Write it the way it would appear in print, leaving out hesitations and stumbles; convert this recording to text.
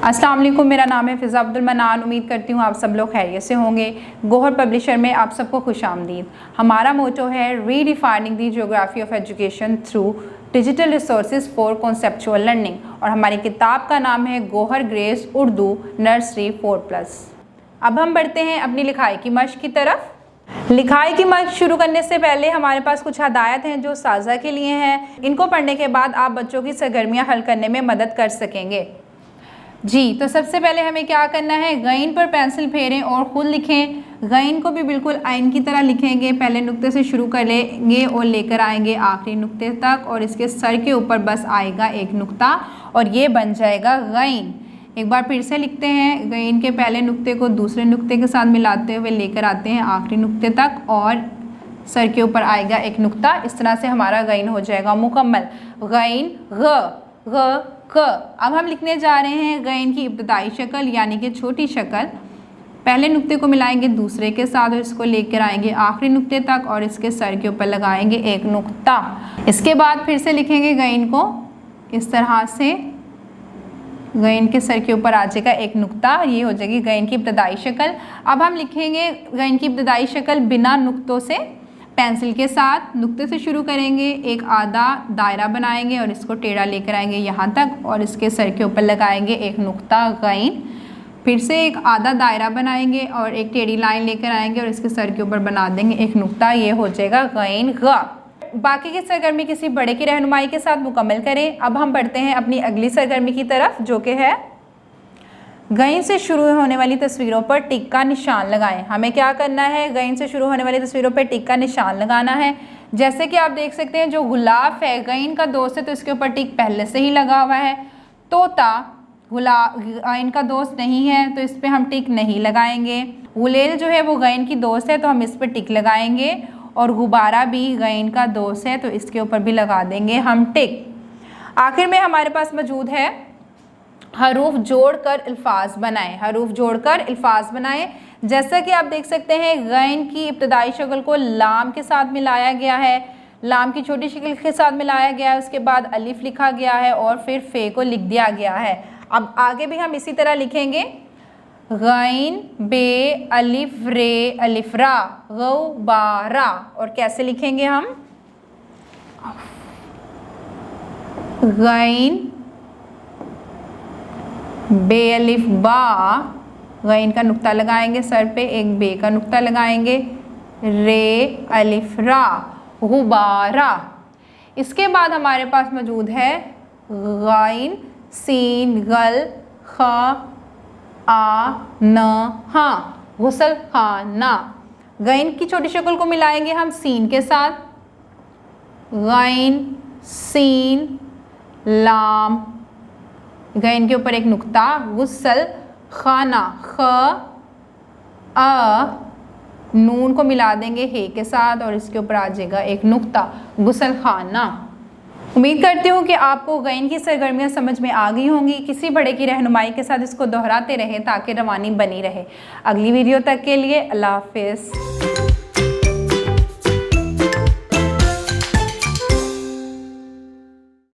अस्सलाम वालेकुम, मेरा नाम है फ़िज़ा अब्दुल मनान। उम्मीद करती हूँ आप सब लोग खैरियत से होंगे। गोहर पब्लिशर में आप सबको खुशामदीद। हमारा मोटो है redefining the geography of education through digital resources for conceptual learning, और हमारी किताब का नाम है गोहर ग्रेस उर्दू नर्सरी 4+। अब हम बढ़ते हैं अपनी लिखाई की मश्क की तरफ। लिखाई की मश्क शुरू करने से पहले हमारे पास कुछ हदायत हैं जो साजा के लिए हैं। इनको पढ़ने के बाद आप बच्चों की सरगर्मियाँ हल करने में मदद कर सकेंगे। जी, तो सबसे पहले हमें क्या करना है, गईन पर पेंसिल फेरें और ख़ुद लिखें। गईन को भी बिल्कुल आइन की तरह लिखेंगे। पहले नुक्ते से शुरू कर लेंगे और लेकर आएंगे आखिरी नुक्ते तक, और इसके सर के ऊपर बस आएगा एक नुक्ता और ये बन जाएगा गईन। एक बार फिर से लिखते हैं, गईन के पहले नुक्ते को दूसरे नुक्ते के साथ मिलाते हुए लेकर आते हैं आखिरी नुक्ते तक और सर के ऊपर आएगा एक नुक्ता। इस तरह से हमारा गईन हो जाएगा मुकम्मल। गईन ग क। अब हम लिखने जा रहे हैं गईन की इब्तदाई शक्ल यानी कि छोटी शक्ल। पहले नुक्ते को मिलाएंगे दूसरे के साथ और इसको लेकर आएंगे आखिरी नुक्ते तक और इसके सर के ऊपर लगाएंगे एक नुक्ता। इसके बाद फिर से लिखेंगे गईन को इस तरह से, गईन के सर के ऊपर आ जाएगा एक नुक्ता। ये हो जाएगी गईन की इब्तदाई शक्ल। अब हम लिखेंगे गईन की इब्तदाई शक्ल बिना नुक्तों से, पेंसिल के साथ। नुक्ते से शुरू करेंगे, एक आधा दायरा बनाएंगे और इसको टेढ़ा लेकर आएंगे यहाँ तक और इसके सर के ऊपर लगाएंगे एक नुक्ता गईन। फिर से एक आधा दायरा बनाएंगे और एक टेढ़ी लाइन लेकर आएंगे और इसके सर के ऊपर बना देंगे एक नुक्ता। ये हो जाएगा गईन ग। बाकी की सरगर्मी किसी बड़े की रहनुमाई के साथ मुकम्मल करें। अब हम बढ़ते हैं अपनी अगली सरगर्मी की तरफ, जो कि है गईन से शुरू होने वाली तस्वीरों पर टिक का निशान लगाएं। हमें क्या करना है, गईन से शुरू होने वाली तस्वीरों पर टिक का निशान लगाना है। जैसे कि आप देख सकते हैं, जो गुलाब है गईन का दोस्त है तो इसके ऊपर टिक पहले से ही लगा हुआ है। तोता गईन का दोस्त नहीं है तो इस पर हम टिक नहीं लगाएंगे। गुलेल जो है वो गईन की दोस्त है तो हम इस पर टिक लगाएंगे, और गुब्बारा भी गईन का दोस्त है तो इसके ऊपर भी लगा देंगे हम टिक। आखिर में हमारे पास मौजूद है हरूफ जोड़कर अल्फाज बनाएं। हरूफ जोड़कर अल्फाज बनाएं। जैसा कि आप देख सकते हैं, गईन की इब्तदाई शक्ल को लाम के साथ मिलाया गया है, लाम की छोटी शक्ल के साथ मिलाया गया है, उसके बाद अलिफ लिखा गया है और फिर फे को लिख दिया गया है। अब आगे भी हम इसी तरह लिखेंगे, गईन बे अलिफ रे अलिफ रा गौबारा। और कैसे लिखेंगे हम, गईन बे अलिफ बा, गईन का नुक्ता लगाएंगे सर पे, एक बे का नुक्ता लगाएंगे, रे अलिफ रा गुबारा। इसके बाद हमारे पास मौजूद है गईन सीन गल ख आ न हा गुसल खाना। गईन की छोटी शक्ल को मिलाएंगे हम सीन के साथ, गईन सीन लाम, गईन के ऊपर एक नुक्ता, गुस्सल खाना ख अ, नून को मिला देंगे हे के साथ और इसके ऊपर आ जाएगा एक नुक्ता, गुस्सल खाना। उम्मीद करती हूँ कि आपको गईन की सरगर्मियाँ समझ में आ गई होंगी। किसी बड़े की रहनुमाई के साथ इसको दोहराते रहें ताकि रवानी बनी रहे। अगली वीडियो तक के लिए अल्लाह हाफिज़।